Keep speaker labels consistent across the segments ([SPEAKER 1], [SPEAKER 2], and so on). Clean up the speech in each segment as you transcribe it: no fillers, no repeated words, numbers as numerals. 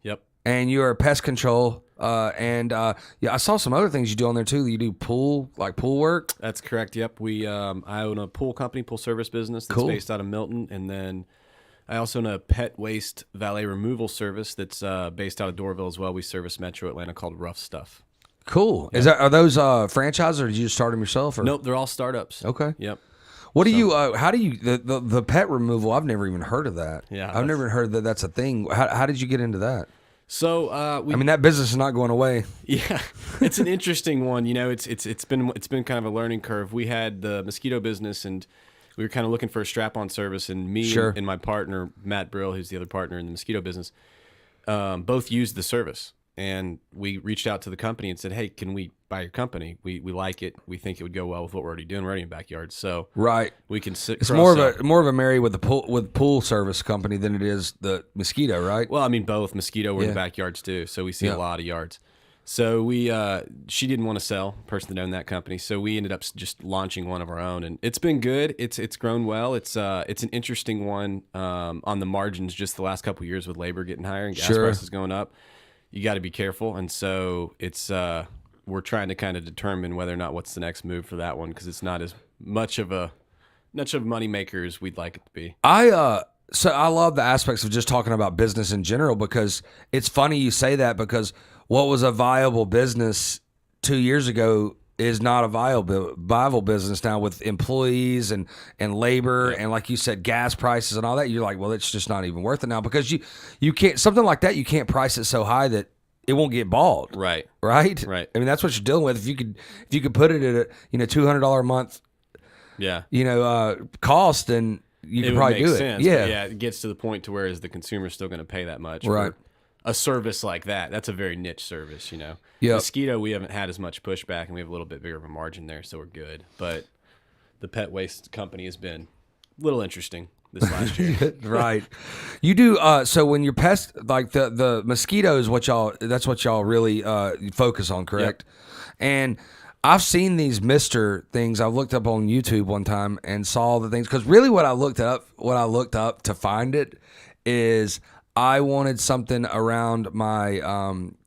[SPEAKER 1] Yep.
[SPEAKER 2] And you're pest control. Yeah, I saw some other things you do on there too. You do pool work.
[SPEAKER 1] That's correct. Yep. I own a pool company, pool service business that's based out of Milton, and then I also own a pet waste valet removal service that's based out of Doraville as well. We service Metro Atlanta called Rough Stuff.
[SPEAKER 2] Cool. Yeah. Are those franchises, or did you just start them yourself? Or?
[SPEAKER 1] Nope, they're all startups.
[SPEAKER 2] Okay.
[SPEAKER 1] Yep.
[SPEAKER 2] What do you? How do you the pet removal? I've never even heard of that.
[SPEAKER 1] Yeah,
[SPEAKER 2] I've never heard that that's a thing. How did you get into that?
[SPEAKER 1] So
[SPEAKER 2] I mean, that business is not going away.
[SPEAKER 1] Yeah, it's an interesting one. You know, it's been kind of a learning curve. We had the mosquito business, and we were kind of looking for a strap-on service. And me and my partner Matt Brill, who's the other partner in the mosquito business, both used the service. And we reached out to the company and said, "Hey, can we buy your company? We like it. We think it would go well with what we're already doing. We're already in backyards, so we can sit."
[SPEAKER 2] It's more of a marry with the pool service company than it is the mosquito, right?
[SPEAKER 1] Well, I mean, both mosquito. We're in the backyards too, so we see a lot of yards. So she didn't want to sell, person that owned that company, so we ended up just launching one of our own, and it's been good. It's grown well. It's an interesting one on the margins. Just the last couple of years with labor getting higher and gas prices going up. You got to be careful, and so it's we're trying to kind of determine whether or not what's the next move for that one, because it's not as much of a money maker as we'd like it to be.
[SPEAKER 2] So I love the aspects of just talking about business in general, because it's funny you say that, because what was a viable business 2 years ago is not a viable business now, with employees and labor and, like you said, gas prices and all that. You're like, well, it's just not even worth it now, because you can't, something like that, you can't price it so high that it won't get bought.
[SPEAKER 1] Right.
[SPEAKER 2] I mean, that's what you're dealing with. If you could put it at a $200 a month cost, then you could probably do
[SPEAKER 1] sense,
[SPEAKER 2] it. Yeah.
[SPEAKER 1] Yeah, it gets to the point to where is the consumer still going to pay that much
[SPEAKER 2] for
[SPEAKER 1] a service like that? That's a very niche service, Yep. Mosquito, we haven't had as much pushback, and we have a little bit bigger of a margin there, so we're good. But the pet waste company has been a little interesting this last year.
[SPEAKER 2] Right. You do so when you're pest, like the mosquitoes, that's what y'all really focus on, correct? Yep. And I've seen these Mister things. I looked up on YouTube one time and saw the things, because really what I looked up to find it is I wanted something around my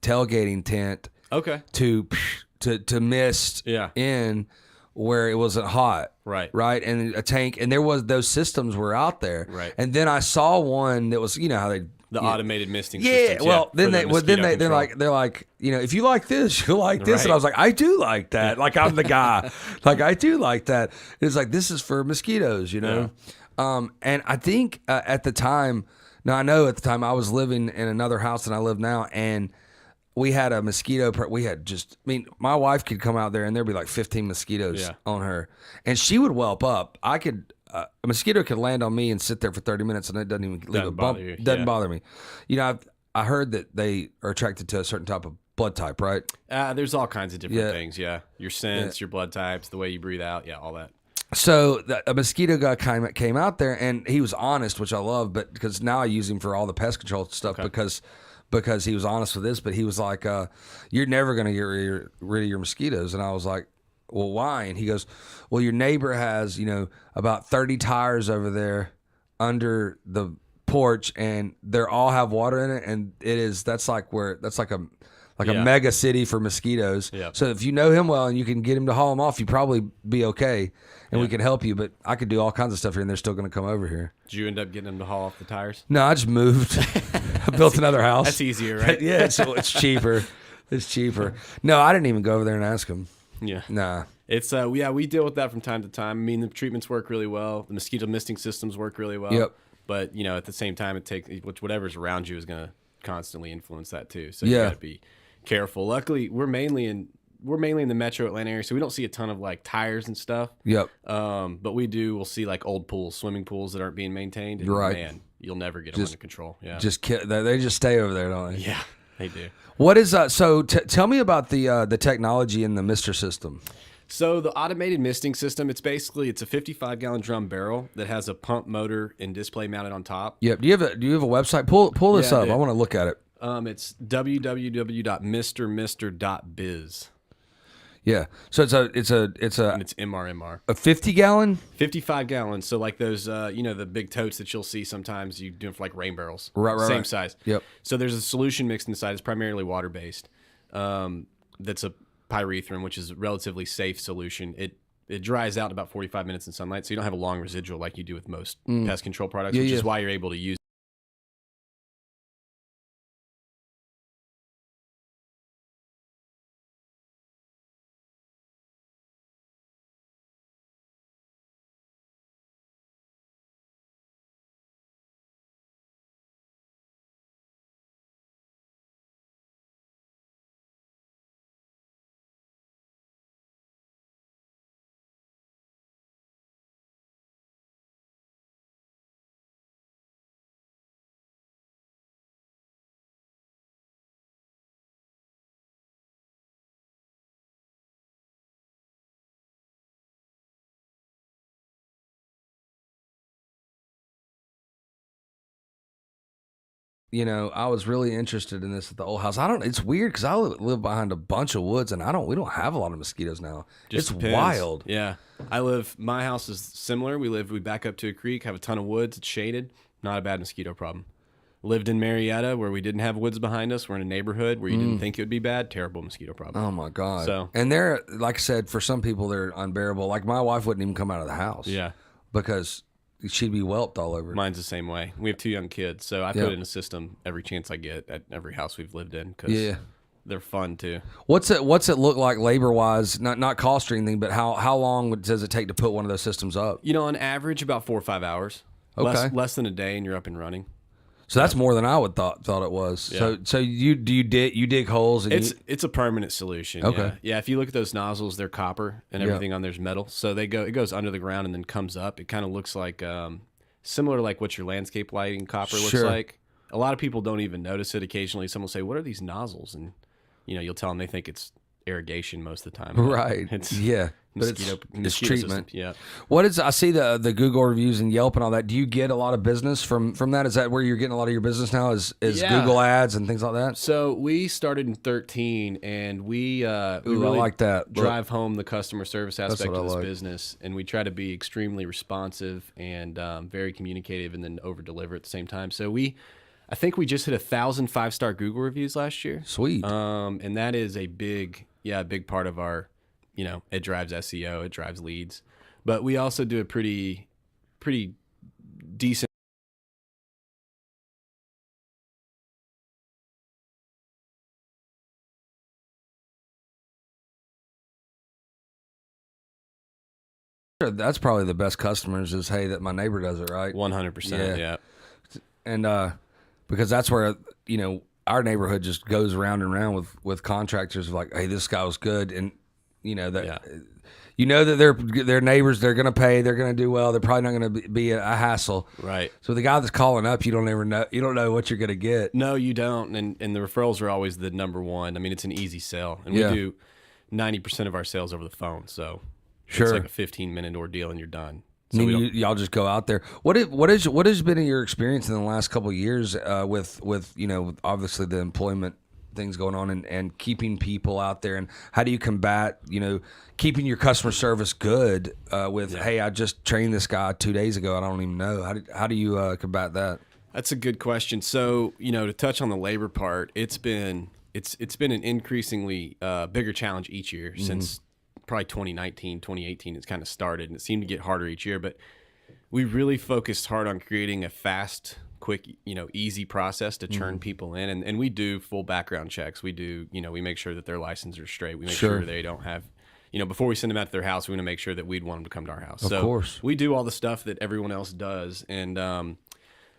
[SPEAKER 2] tailgating tent.
[SPEAKER 1] Okay.
[SPEAKER 2] To mist in where it wasn't hot. Right. And a tank, and those systems were out there.
[SPEAKER 1] Right.
[SPEAKER 2] And then I saw one that was, how they
[SPEAKER 1] automated misting systems.
[SPEAKER 2] Well, then they're like, if you like this, you'll like this. And I was like, I do like that. Like, I'm the guy. Like, I do like that. It's like, this is for mosquitoes,
[SPEAKER 1] Yeah.
[SPEAKER 2] And I think at the time, now I know at the time I was living in another house than I live now, and we had a mosquito. My wife could come out there and there'd be like 15 mosquitoes on her, and she would whelp up. A mosquito could land on me and sit there for 30 minutes, and it doesn't even leave a bump. Doesn't bother me. I heard that they are attracted to a certain type of blood type, right?
[SPEAKER 1] There's all kinds of different things. Yeah, your sense, your blood types, the way you breathe out, all that.
[SPEAKER 2] So a mosquito guy came out there, and he was honest, which I love, but because now I use him for all the pest control stuff, because he was honest with this. But he was like, "You're never going to get rid of your mosquitoes," and I was like, "Well, why?" And he goes, "Well, your neighbor has about 30 tires over there under the porch, and they all have water in it, and that's like a mega city for mosquitoes.
[SPEAKER 1] Yeah.
[SPEAKER 2] So if you know him well and you can get him to haul them off, you probably be okay, and we can help you. But I could do all kinds of stuff here, and they're still going to come over here."
[SPEAKER 1] Did you end up getting them to haul off the tires?
[SPEAKER 2] No, I just moved. I built another house.
[SPEAKER 1] That's easier, right?
[SPEAKER 2] Yeah, it's cheaper. It's cheaper. No, I didn't even go over there and ask him.
[SPEAKER 1] Yeah.
[SPEAKER 2] Nah.
[SPEAKER 1] It's we deal with that from time to time. I mean, the treatments work really well. The mosquito misting systems work really well.
[SPEAKER 2] Yep.
[SPEAKER 1] But at the same time, it takes whatever's around you is going to constantly influence that too. So you got to be careful. Luckily, we're mainly in the Metro Atlanta area, so we don't see a ton of like tires and stuff.
[SPEAKER 2] Yep.
[SPEAKER 1] But we'll see like old pools, swimming pools that aren't being maintained. And man, you'll never get them under control. Yeah.
[SPEAKER 2] They just stay over there, don't they?
[SPEAKER 1] Yeah, they do.
[SPEAKER 2] What is so? Tell me about the technology in the Mister system.
[SPEAKER 1] So the automated misting system, it's a 55-gallon drum barrel that has a pump motor and display mounted on top.
[SPEAKER 2] Yep. Do you have a website? Pull this up. I want to look at it.
[SPEAKER 1] It's www.mrmister.biz.
[SPEAKER 2] Yeah. So it's
[SPEAKER 1] And it's MRMR.
[SPEAKER 2] a 50-gallon.
[SPEAKER 1] 55 gallons. So like those, the big totes that you'll see sometimes you do them for like rain barrels.
[SPEAKER 2] Right.
[SPEAKER 1] Same size.
[SPEAKER 2] Yep.
[SPEAKER 1] So there's a solution mixed inside. It's primarily water based. That's a pyrethrum, which is a relatively safe solution. It dries out in about 45 minutes in sunlight, so you don't have a long residual like you do with most pest control products, which is why you're able to use.
[SPEAKER 2] I was really interested in this at the old house. It's weird because I live behind a bunch of woods, and we don't have a lot of mosquitoes now.
[SPEAKER 1] Just
[SPEAKER 2] it's
[SPEAKER 1] depends.
[SPEAKER 2] wild.
[SPEAKER 1] Yeah. My house is similar. We back up to a creek, have a ton of woods, it's shaded, not a bad mosquito problem. Lived in Marietta where we didn't have woods behind us. We're in a neighborhood where you didn't think it would be bad. Terrible mosquito problem.
[SPEAKER 2] Oh my God.
[SPEAKER 1] So,
[SPEAKER 2] and they're, like I said, for some people they're unbearable. Like my wife wouldn't even come out of the house.
[SPEAKER 1] yeah.
[SPEAKER 2] Because she'd be whelped all over.
[SPEAKER 1] Mine's the same way. We have 2 young kids, so I put it in a system every chance I get at every house we've lived in because they're fun too.
[SPEAKER 2] What's it look like labor wise? Not cost or anything, but how long does it take to put one of those systems up?
[SPEAKER 1] On average, about 4 or 5 hours.
[SPEAKER 2] Okay.
[SPEAKER 1] Less than a day, and you're up and running.
[SPEAKER 2] So that's more than I would thought it was.
[SPEAKER 1] Yeah.
[SPEAKER 2] So you dig holes and
[SPEAKER 1] it's a permanent solution.
[SPEAKER 2] Okay.
[SPEAKER 1] Yeah. If you look at those nozzles, they're copper and everything on there's metal. So it goes under the ground and then comes up. It kind of looks like similar to like what your landscape lighting copper looks like. A lot of people don't even notice it. Occasionally someone will say, "What are these nozzles?" And you'll tell them they think it's irrigation most of the time.
[SPEAKER 2] Right.
[SPEAKER 1] It's
[SPEAKER 2] but
[SPEAKER 1] mosquito
[SPEAKER 2] it's
[SPEAKER 1] system.
[SPEAKER 2] treatment.
[SPEAKER 1] Yeah.
[SPEAKER 2] What is I see the Google reviews and Yelp and all that. Do you get a lot of business from that? Is that where you're getting a lot of your business now? Is Google ads and things like that?
[SPEAKER 1] So we started in 2013, and we really
[SPEAKER 2] I like that.
[SPEAKER 1] drive home the customer service aspect of this business, and we try to be extremely responsive and very communicative, and then over deliver at the same time. So I think we just hit 1,000 5-star Google reviews last year.
[SPEAKER 2] Sweet.
[SPEAKER 1] And that is a big part of our, it drives SEO, it drives leads, but we also do a pretty decent.
[SPEAKER 2] That's probably the best customers is, hey, that my neighbor does it right.
[SPEAKER 1] 100%. Yeah.
[SPEAKER 2] And because that's where our neighborhood just goes round and round with contractors like, hey, this guy was good, and that they're neighbors, they're gonna pay, they're gonna do well, they're probably not gonna be a hassle.
[SPEAKER 1] Right.
[SPEAKER 2] So the guy that's calling up, you don't know what you're gonna get.
[SPEAKER 1] No, you don't, and the referrals are always the number one. I mean, it's an easy sell, and we do 90% of our sales over the phone, so it's like a 15-minute ordeal and you're done. So
[SPEAKER 2] y'all just go out there. What has been your experience in the last couple of years with obviously the employment things going on and keeping people out there, and how do you combat keeping your customer service good hey, I just trained this guy 2 days ago, I don't even know, how do you combat that?
[SPEAKER 1] That's a good question. So to touch on the labor part, it's been an increasingly bigger challenge each year since probably 2019, 2018, it's kind of started, and it seemed to get harder each year, but we really focused hard on creating a fast, quick, easy process to churn people in. And we do full background checks. We do, we make sure that their licenses are straight. We make sure they don't have, before we send them out to their house, we want to make sure that we'd want them to come to our house.
[SPEAKER 2] Of course.
[SPEAKER 1] We do all the stuff that everyone else does. And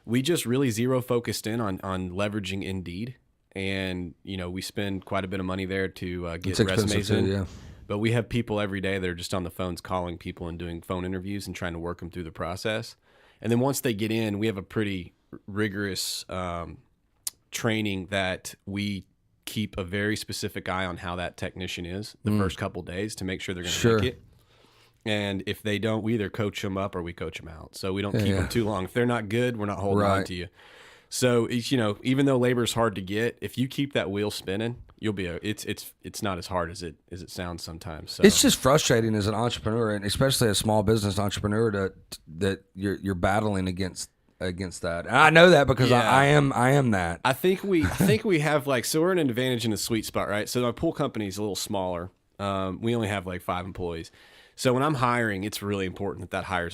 [SPEAKER 1] we just really focused in on leveraging Indeed. And, we spend quite a bit of money there to get resumes in.
[SPEAKER 2] Yeah.
[SPEAKER 1] But we have people every day that are just on the phones calling people and doing phone interviews and trying to work them through the process. And then once they get in, we have a pretty rigorous training that we keep a very specific eye on how that technician is the first couple of days to make sure they're going to make it. And if they don't, we either coach them up or we coach them out. So we don't keep them too long. If they're not good, we're not holding on to you. So it's, even though labor is hard to get, if you keep that wheel spinning, you'll be. It's not as hard as it sounds sometimes. So
[SPEAKER 2] it's just frustrating as an entrepreneur, and especially a small business entrepreneur, that you're battling against that. And I know that because I am that.
[SPEAKER 1] I think we have so we're in an advantage in the sweet spot, right? So my pool company is a little smaller. We only have 5 employees. So when I'm hiring, it's really important that hire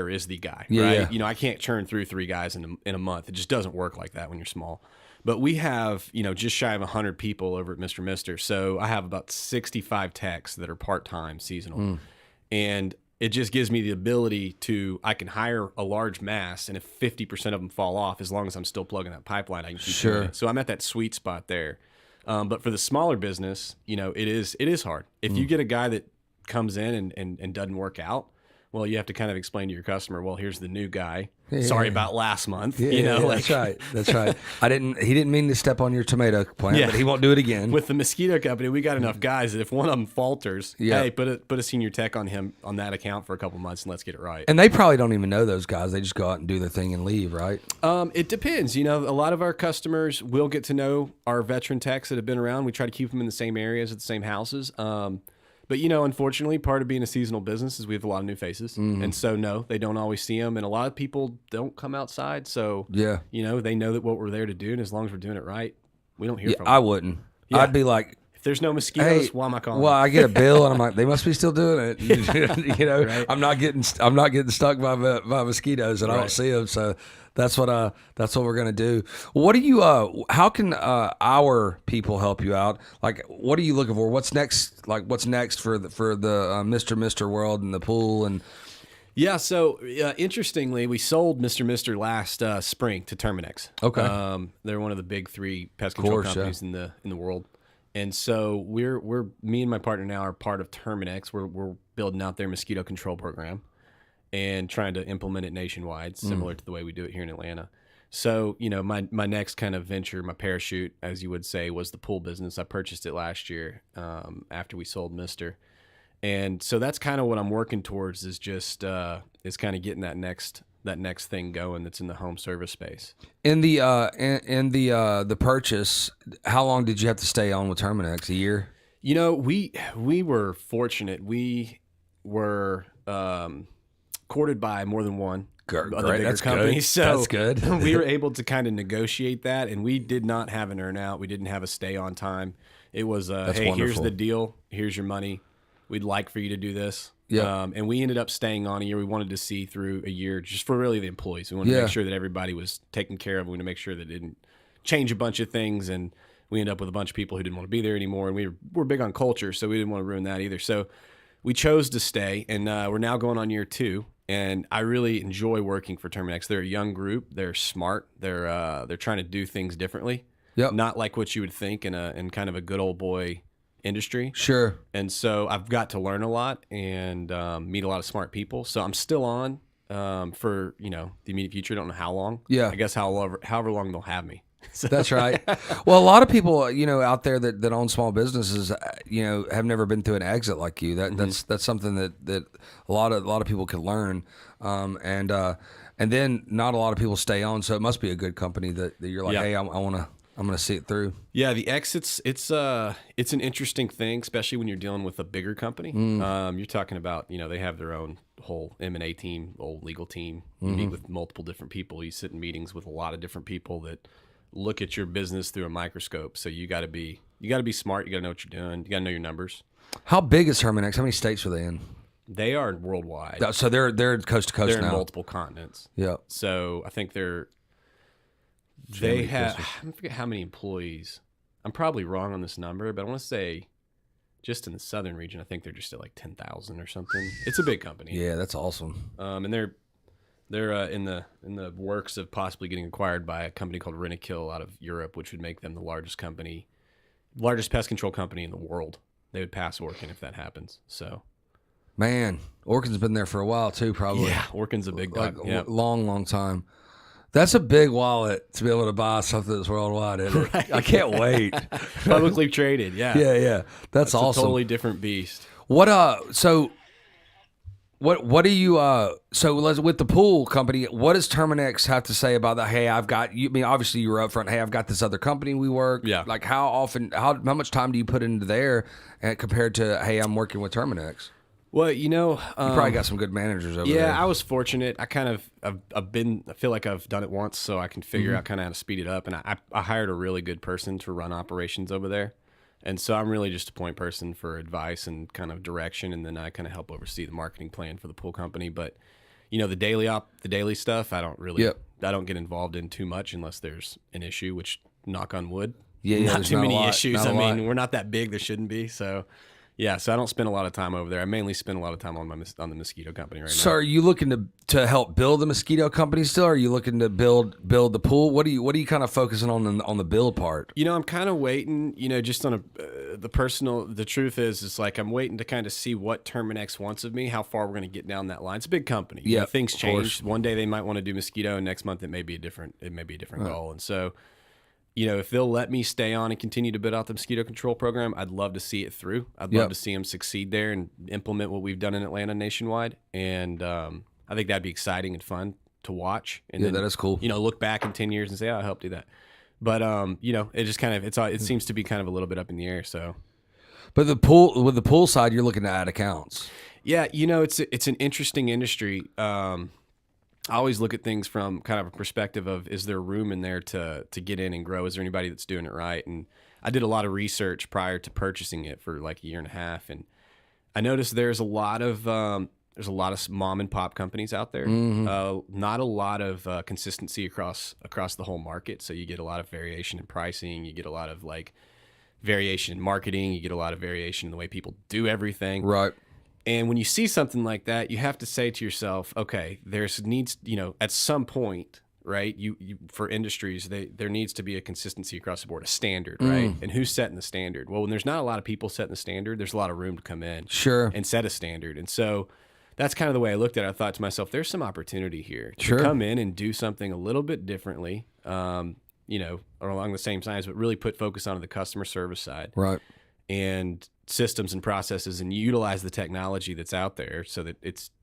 [SPEAKER 1] is the guy, right? Yeah. I can't churn through 3 guys in a month. It just doesn't work like that when you're small. But we have, just shy of 100 people over at Mr. Mister. So I have about 65 techs that are part-time, seasonal. And it just gives me the ability I can hire a large mass, and if 50% of them fall off, as long as I'm still plugging that pipeline, I can keep doing it. So I'm at that sweet spot there. But for the smaller business, it is hard. If you get a guy that comes in and doesn't work out, well, you have to kind of explain to your customer, well, here's the new guy. Sorry about last month.
[SPEAKER 2] That's right. That's right. He didn't mean to step on your tomato plant, but he won't do it again.
[SPEAKER 1] With the mosquito company, we got enough guys that if one of them falters, hey, put a senior tech on him on that account for a couple months and let's get it right.
[SPEAKER 2] And they probably don't even know those guys. They just go out and do their thing and leave, right?
[SPEAKER 1] It depends. A lot of our customers will get to know our veteran techs that have been around. We try to keep them in the same areas at the same houses. But, unfortunately, part of being a seasonal business is we have a lot of new faces. And so, no, they don't always see them. And a lot of people don't come outside. So, they know that what we're there to do. And as long as we're doing it right, we don't hear from them.
[SPEAKER 2] I wouldn't. Yeah. I'd be like,
[SPEAKER 1] if there's no mosquitoes, why am I calling?
[SPEAKER 2] Well, I get a bill, and I'm like, they must be still doing it. Right? I'm not getting stuck by mosquitoes, and I don't see them. So that's what we're gonna do. What do you? How can our people help you out? Like, what are you looking for? What's next? Like, what's next for the Mr. Mister world and the pool and?
[SPEAKER 1] Yeah, so interestingly, we sold Mr. Mister last spring to Terminix.
[SPEAKER 2] Okay,
[SPEAKER 1] they're one of the big 3 pest control companies in the world. And so we're me and my partner now are part of Terminix. We're building out their mosquito control program and trying to implement it nationwide, similar to the way we do it here in Atlanta. So, my next kind of venture, my parachute, as you would say, was the pool business. I purchased it last year after we sold Mister. And so that's kind of what I'm working towards is just is kind of getting that next thing going that's in the home service space.
[SPEAKER 2] In the purchase, how long did you have to stay on with Terminix? A year?
[SPEAKER 1] We were fortunate. We were courted by more than one other bigger company. So
[SPEAKER 2] that's good.
[SPEAKER 1] We were able to kind of negotiate that, and we did not have an earn out. We didn't have a stay on time. It was hey, wonderful. Here's the deal. Here's your money. We'd like for you to do this.
[SPEAKER 2] Yeah.
[SPEAKER 1] And we ended up staying on a year. We wanted to see through a year just for really the employees. We wanted to make sure that everybody was taken care of. We wanted to make sure that it didn't change a bunch of things. And we ended up with a bunch of people who didn't want to be there anymore. And we're big on culture, so we didn't want to ruin that either. So we chose to stay, and we're now going on year 2. And I really enjoy working for Terminix. They're a young group. They're smart. They're trying to do things differently.
[SPEAKER 2] Yep.
[SPEAKER 1] Not like what you would think in kind of a good old boy industry.
[SPEAKER 2] Sure.
[SPEAKER 1] And so I've got to learn a lot and meet a lot of smart people. So I'm still on for the immediate future. I don't know how long.
[SPEAKER 2] Yeah.
[SPEAKER 1] I guess however long they'll have me.
[SPEAKER 2] So. That's right. Well, a lot of people, out there that own small businesses, have never been through an exit like you. That's something that a lot of people can learn. And then not a lot of people stay on. So it must be a good company that you're like, hey, I'm going to see it through.
[SPEAKER 1] Yeah, the exits, it's an interesting thing, especially when you're dealing with a bigger company. You're talking about, they have their own whole M&A team, whole legal team. You meet with multiple different people. You sit in meetings with a lot of different people that look at your business through a microscope. So you got to be smart. You got to know what you're doing. You got to know your numbers.
[SPEAKER 2] How big is Terminix? How many states are they in?
[SPEAKER 1] They are worldwide.
[SPEAKER 2] So they're coast to coast now.
[SPEAKER 1] They're in multiple continents.
[SPEAKER 2] Yeah.
[SPEAKER 1] So I think they have, I forget how many employees. I'm probably wrong on this number, but I want to say just in the southern region, I think they're just at like 10,000 or something. It's a big company.
[SPEAKER 2] Yeah, that's awesome.
[SPEAKER 1] And they're in the works of possibly getting acquired by a company called Rentokil out of Europe, which would make them the largest pest control company in the world. They would pass Orkin if that happens. So,
[SPEAKER 2] man, Orkin's been there for a while too, probably.
[SPEAKER 1] Yeah, Orkin's a big dog.
[SPEAKER 2] Like, long time. That's a big wallet to be able to buy something that's worldwide, isn't it? Right. I can't wait.
[SPEAKER 1] Publicly traded, yeah.
[SPEAKER 2] Yeah. That's awesome.
[SPEAKER 1] A totally different beast.
[SPEAKER 2] What so What do you so with the pool company, what does Terminex have to say about that? Hey, I've got you. I mean, obviously you were upfront. Hey, I've got this other company we work.
[SPEAKER 1] Yeah.
[SPEAKER 2] Like how much time do you put into there compared to, hey, I'm working with Terminex?
[SPEAKER 1] Well,
[SPEAKER 2] You probably got some good managers over there.
[SPEAKER 1] yeah, I was fortunate. I kind of I feel like I've done it once, so I can figure out kind of how to speed it up. And I hired a really good person to run operations over there. And so I'm really just a point person for advice and kind of direction, and then I kind of help oversee the marketing plan for the pool company. But the daily stuff, I don't get involved in too much unless there's an issue, which knock on wood, not too many issues. I mean, we're not that big; there shouldn't be. So yeah, so I don't spend a lot of time over there. I mainly spend a lot of time on the mosquito company right now.
[SPEAKER 2] So are you looking to help build the mosquito company still? Or are you looking to build the pool? What are you kind of focusing on the build part?
[SPEAKER 1] I'm kind of waiting, just on the truth is like I'm waiting to kind of see what Terminex wants of me, how far we're going to get down that line. It's a big company.
[SPEAKER 2] Yeah,
[SPEAKER 1] things change. One day they might want to do mosquito, and next month it may be a different goal. And so, if they'll let me stay on and continue to build out the mosquito control program, I'd love to see it through. I'd love to see them succeed there and implement what we've done in Atlanta nationwide. And I think that'd be exciting and fun to watch. And then,
[SPEAKER 2] that is cool.
[SPEAKER 1] Look back in 10 years and say, oh, I helped do that. But it just kind of it seems to be kind of a little bit up in the air. So,
[SPEAKER 2] but with the pool side, you're looking to add accounts.
[SPEAKER 1] Yeah, it's an interesting industry. I always look at things from kind of a perspective of, is there room in there to get in and grow? Is there anybody that's doing it right? And I did a lot of research prior to purchasing it for like a year and a half, and I noticed there's a lot of mom and pop companies out there. Not a lot of consistency across the whole market. So you get a lot of variation in pricing. You get a lot of like variation in marketing. You get a lot of variation in the way people do everything.
[SPEAKER 2] Right.
[SPEAKER 1] And when you see something like that, you have to say to yourself, okay, at some point, right? You for industries, there needs to be a consistency across the board, a standard, right? And who's setting the standard? Well, when there's not a lot of people setting the standard, there's a lot of room to come in, and set a standard. And so that's kind of the way I looked at it. I thought to myself, there's some opportunity here to come in and do something a little bit differently, or along the same lines, but really put focus on the customer service side,
[SPEAKER 2] right?
[SPEAKER 1] And systems and processes, and utilize the technology that's out there so that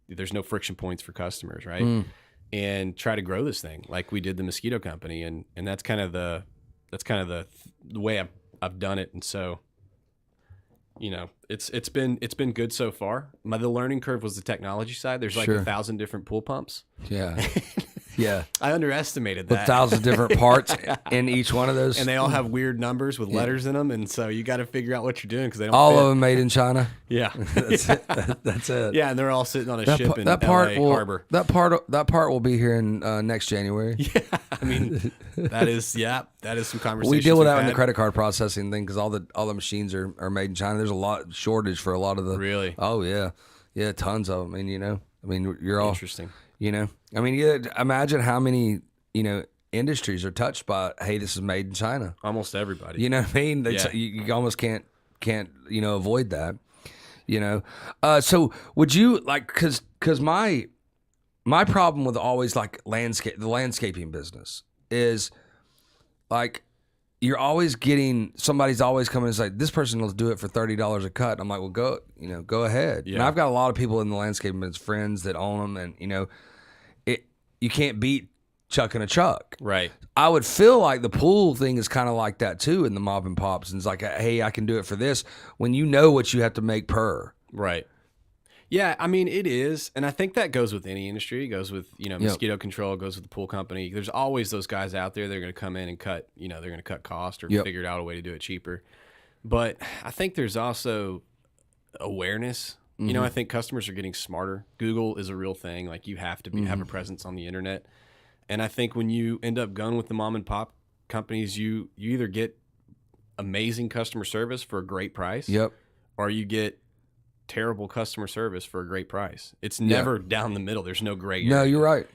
[SPEAKER 1] there's no friction points for customers, right? And try to grow this thing like we did the mosquito company, and that's kind of the way I've done it. And so it's been good so far. The learning curve was the technology side. There's like 1,000 different pool pumps.
[SPEAKER 2] Yeah. Yeah.
[SPEAKER 1] I underestimated that.
[SPEAKER 2] 1,000 different parts in each one of those.
[SPEAKER 1] And they all have weird numbers with letters in them. And so you got to figure out what you're doing because they don't
[SPEAKER 2] all
[SPEAKER 1] fit.
[SPEAKER 2] of them made in China.
[SPEAKER 1] Yeah.
[SPEAKER 2] That's it.
[SPEAKER 1] Yeah. And they're all sitting on a ship in LA harbor.
[SPEAKER 2] That part will be here in next January.
[SPEAKER 1] Yeah. I mean, that is some conversation.
[SPEAKER 2] We deal with that in the credit card processing thing because all the machines are made in China. There's a lot shortage for a lot of the.
[SPEAKER 1] Really?
[SPEAKER 2] Oh, yeah. Yeah. Tons of them. I mean, you're all.
[SPEAKER 1] Interesting.
[SPEAKER 2] Imagine how many, industries are touched by, hey, this is made in China.
[SPEAKER 1] Almost everybody.
[SPEAKER 2] You know what I mean?
[SPEAKER 1] Yeah.
[SPEAKER 2] You almost can't, avoid that, So would you cause my problem with always like the landscaping business is like, you're always somebody's always coming and say, this person will do it for $30 a cut. I'm like, well, go ahead.
[SPEAKER 1] Yeah.
[SPEAKER 2] And I've got a lot of people in the landscaping business, friends that own them, and you can't beat chucking a chuck.
[SPEAKER 1] Right.
[SPEAKER 2] I would feel like the pool thing is kind of like that too in the mop and pops. And it's like, hey, I can do it for this when you know what you have to make per.
[SPEAKER 1] Right. Yeah, I mean, it is. And I think that goes with any industry. It goes with, mosquito control, it goes with the pool company. There's always those guys out there that are going to come in and cut, they're going to cut cost or figure out a way to do it cheaper. But I think there's also awareness. I think customers are getting smarter. Google is a real thing. Like you have to have a presence on the internet. And I think when you end up going with the mom and pop companies, you either get amazing customer service for a great price, or you get terrible customer service for a great price. It's never down the middle. There's no gray area.
[SPEAKER 2] No, you're right.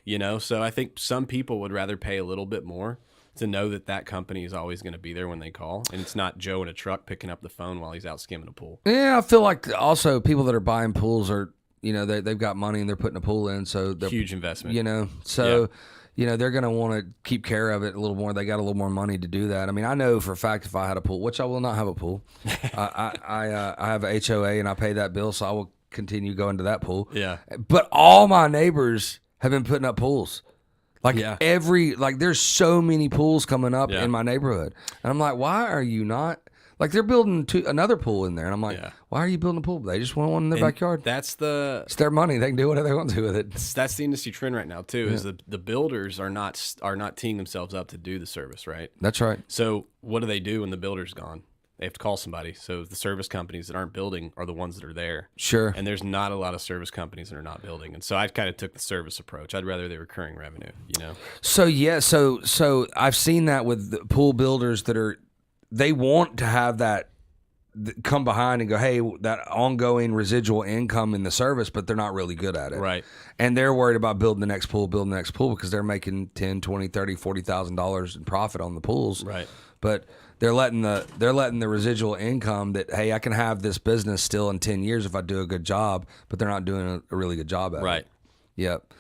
[SPEAKER 1] So I think some people would rather pay a little bit more to know that company is always going to be there when they call, and it's not Joe in a truck picking up the phone while he's out skimming a pool.
[SPEAKER 2] Yeah, I feel like also people that are buying pools are, they've got money and they're putting a pool in, so they're
[SPEAKER 1] huge investment.
[SPEAKER 2] They're going to want to keep care of it a little more. They got a little more money to do that. I mean, I know for a fact if I had a pool, which I will not have a pool, I have a HOA and I pay that bill, so I will continue going to that pool.
[SPEAKER 1] Yeah.
[SPEAKER 2] But all my neighbors have been putting up pools. Like
[SPEAKER 1] Yeah.
[SPEAKER 2] there's so many pools coming up
[SPEAKER 1] Yeah.
[SPEAKER 2] in my neighborhood. And I'm like, why are you not? Like they're building another pool in there. And I'm like, why are you building a pool? They just want one in their backyard.
[SPEAKER 1] It's
[SPEAKER 2] their money. They can do whatever they want to with it.
[SPEAKER 1] That's the industry trend right now too. Is the builders are not teeing themselves up to do the service, right?
[SPEAKER 2] That's right.
[SPEAKER 1] So what do they do when the builder's gone? They have to call somebody. So the service companies that aren't building are the ones that are there.
[SPEAKER 2] Sure.
[SPEAKER 1] And there's not a lot of service companies that are not building. And so I kind of took the service approach. I'd rather the recurring revenue, you know?
[SPEAKER 2] So yeah, so I've seen that with the pool builders they want to have that come behind and go, hey, that ongoing residual income in the service, but they're not really good at it.
[SPEAKER 1] Right.
[SPEAKER 2] And they're worried about building the next pool because they're making $10, $20, $30, $40,000 in profit on the pools.
[SPEAKER 1] Right.
[SPEAKER 2] But they're letting the residual income that, hey, I can have this business still in 10 years if I do a good job, but they're not doing a really good job at it.
[SPEAKER 1] Right.
[SPEAKER 2] Yep.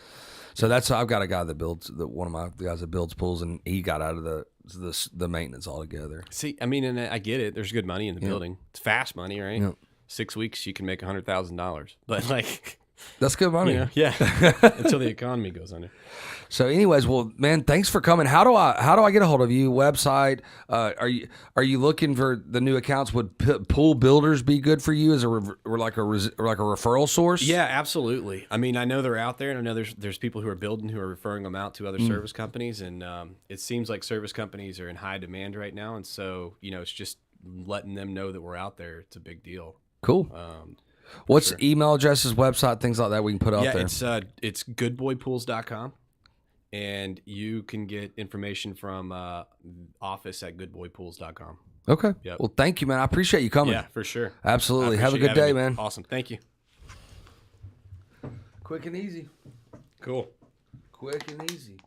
[SPEAKER 2] So I've got a guy that builds one of my guys that builds pools, and he got out of the maintenance altogether.
[SPEAKER 1] See, I mean, and I get it. There's good money in the building. It's fast money, right?
[SPEAKER 2] Yeah.
[SPEAKER 1] 6 weeks you can make $100,000, but like
[SPEAKER 2] that's good money.
[SPEAKER 1] You know, yeah, until the economy goes under.
[SPEAKER 2] So, anyways, well, man, thanks for coming. How do I get a hold of you? Website? Are you looking for the new accounts? Would pool builders be good for you as a referral source?
[SPEAKER 1] Yeah, absolutely. I mean, I know they're out there, and I know there's people who are building who are referring them out to other service companies, and it seems like service companies are in high demand right now, and so it's just letting them know that we're out there. It's a big deal.
[SPEAKER 2] Cool. What's email addresses, website, things like that we can put out there?
[SPEAKER 1] Yeah, it's goodboypools.com. And you can get information from office at goodboypools.com.
[SPEAKER 2] Okay.
[SPEAKER 1] Yep.
[SPEAKER 2] Well, thank you, man. I appreciate you coming.
[SPEAKER 1] Yeah, for sure.
[SPEAKER 2] Absolutely. Have a good day, man.
[SPEAKER 1] Awesome. Thank you.
[SPEAKER 2] Quick and easy.
[SPEAKER 1] Cool.
[SPEAKER 2] Quick and easy.